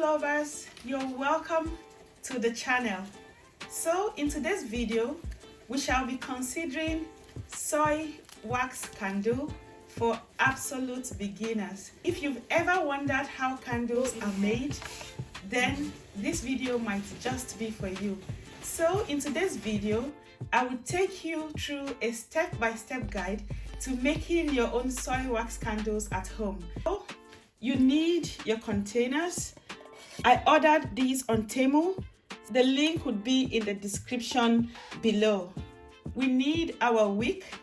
lovers, you're welcome to the channel. So in today's video we shall be considering soy wax candle for absolute beginners. If you've ever wondered how candles are made, then this video might just be for you. So in today's video I will take you through a step-by-step guide to making your own soy wax candles at home. So you need your containers. I ordered these on Temu. The link would be in the description below. We need our wick.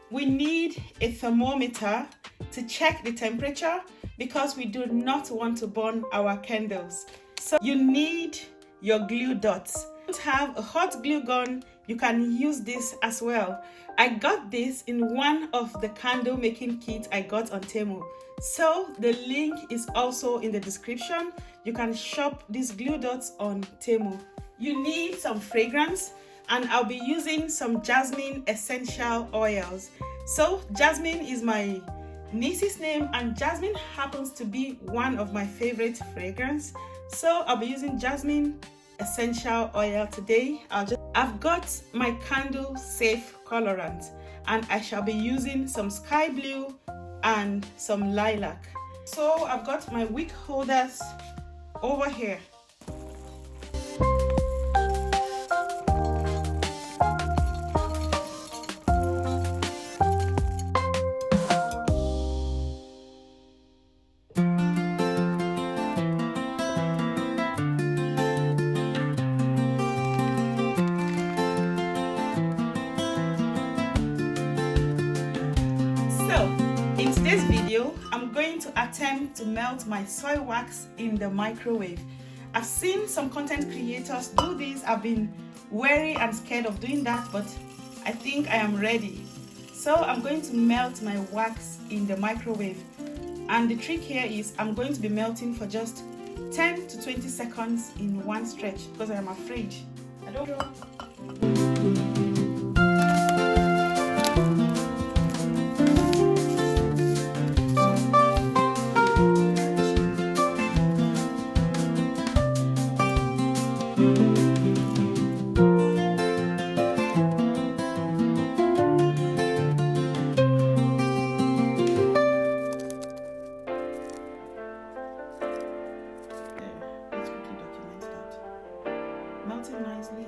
We need a thermometer to check the temperature because we do not want to burn our candles. So you need your glue dots. If you have a hot glue gun, you can use this as well. I got this in one of the candle making kits I got on Temu. So the link is also in the description. You can shop these glue dots on Temu. You need some fragrance, and I'll be using some jasmine essential oils. So jasmine is my niece's name, and jasmine happens to be one of my favorite fragrance. So I'll be using jasmine essential oil today. I've got my candle safe colorant, and I shall be using some sky blue and some lilac. So I've got my wick holders over here. In today's video, I'm going to attempt to melt my soy wax in the microwave. I've seen some content creators do this. I've been wary and scared of doing that, but I think I am ready. So I'm going to melt my wax in the microwave. And the trick here is I'm going to be melting for just 10 to 20 seconds in one stretch because I am afraid. I don't know. Melted nicely.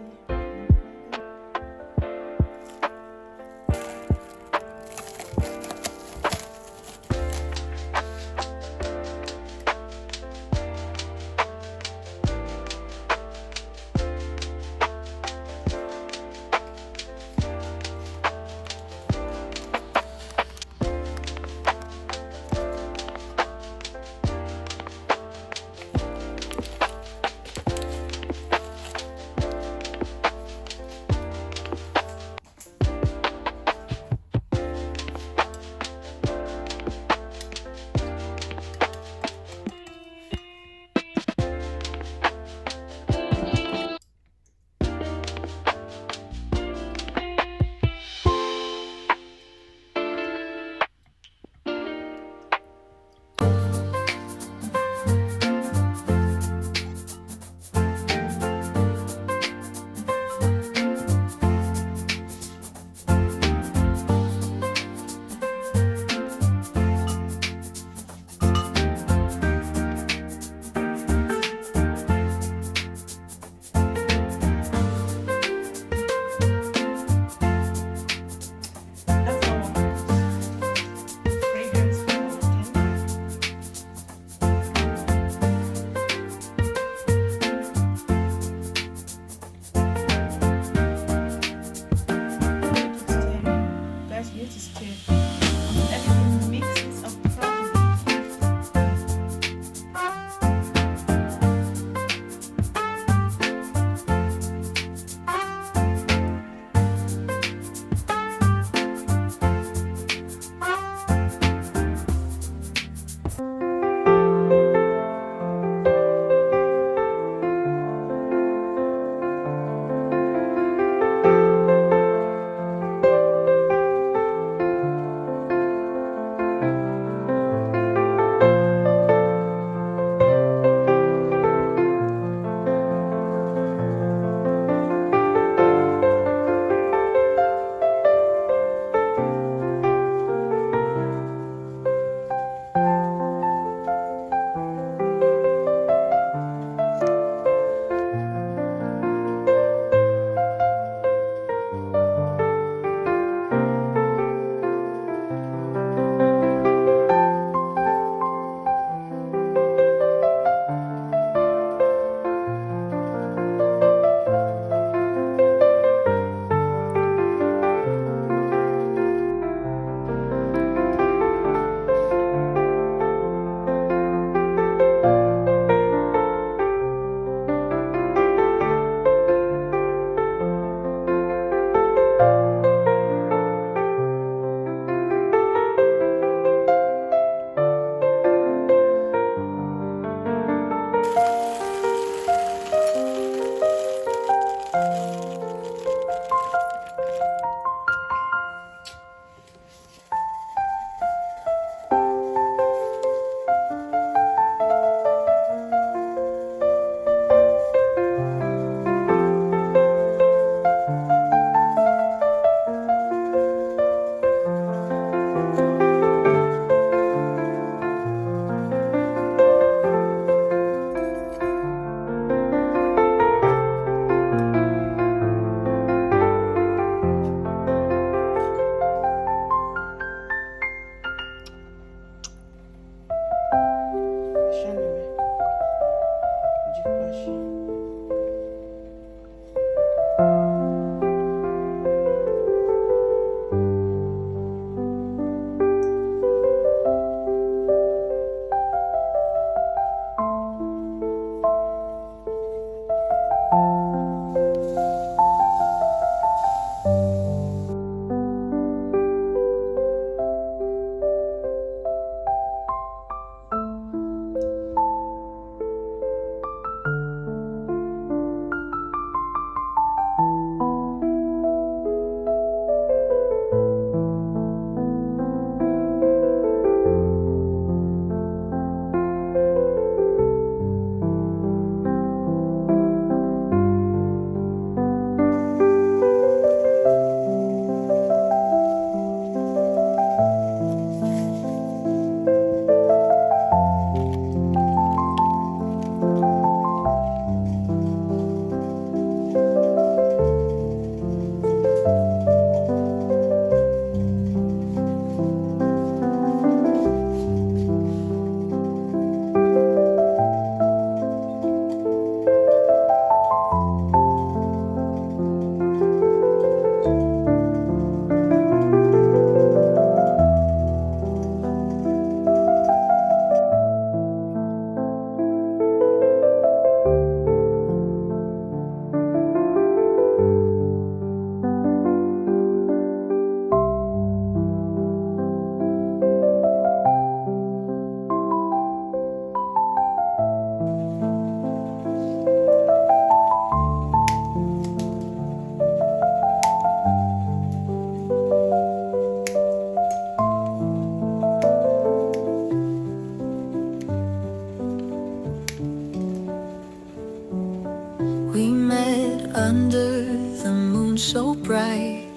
under the moon so bright,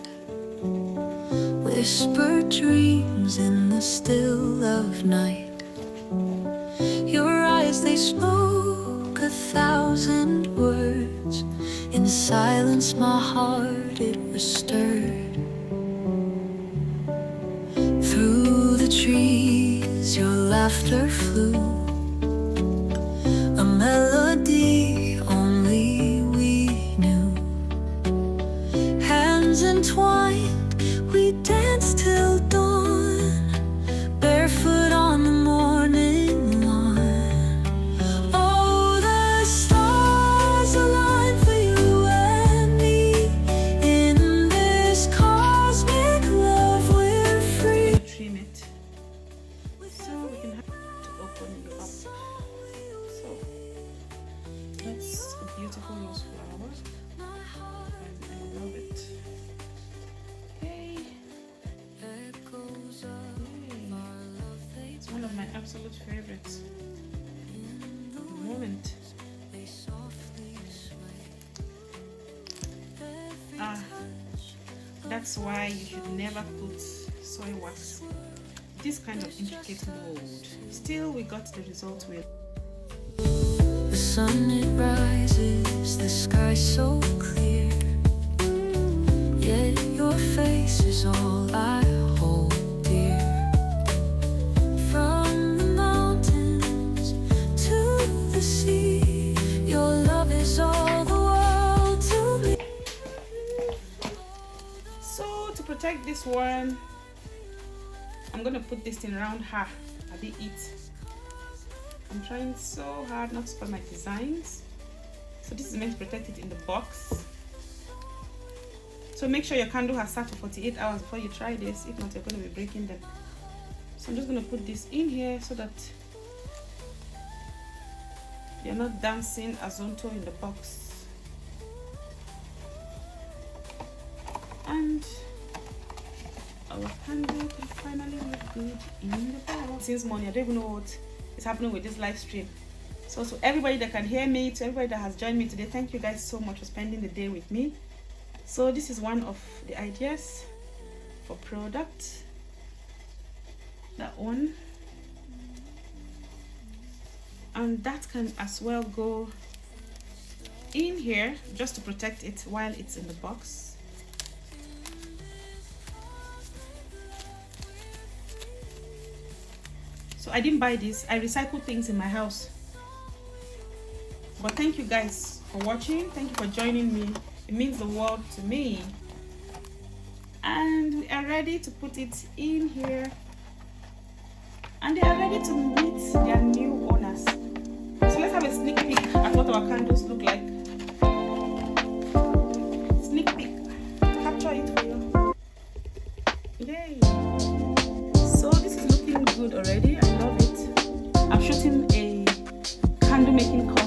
whispered dreams in the still of night. Your eyes, they spoke 1,000 words. In silence my heart, it was stirred. Through the trees your laughter flew, a melody only we knew. Hands entwined, we danced till dawn, barefoot on the morning lawn. Oh, the stars align for you and me. In this cosmic love we're free. Trim it so we can have to open you up. So that's a beautiful rose flower, and I love it. Okay. It's one of my absolute favorites at the moment. That's why you should never put soy wax this kind of intricate mold. Still, we got the result with. The sun, it rises, the sky so clear, yet your face is all I hold dear. From the mountains to the sea, your love is all the world to me. So to protect this one, I'm gonna put this thing around her. I did it. I'm trying so hard not to spoil my designs. So this is meant to protect it in the box. So make sure your candle has sat for 48 hours before you try this. If not, you're going to be breaking them. So I'm just going to put this in here so that you're not dancing azonto in the box. And our candle can finally look good in the box. Since morning, I don't even know what is happening with this live stream. So to everybody that can hear me, to everybody that has joined me today, thank you guys so much for spending the day with me. So this is one of the ideas for product. That one. And that can as well go in here just to protect it while it's in the box. So I didn't buy this. I recycle things in my house. But thank you guys for watching. Thank you for joining me. It means the world to me. And we are ready to put it in here. And they are ready to meet their new owners. So let's have a sneak peek at what our candles look like. Sneak peek. Capture it for you. Yay. So this is looking good already. I love it. I'm shooting a candle making course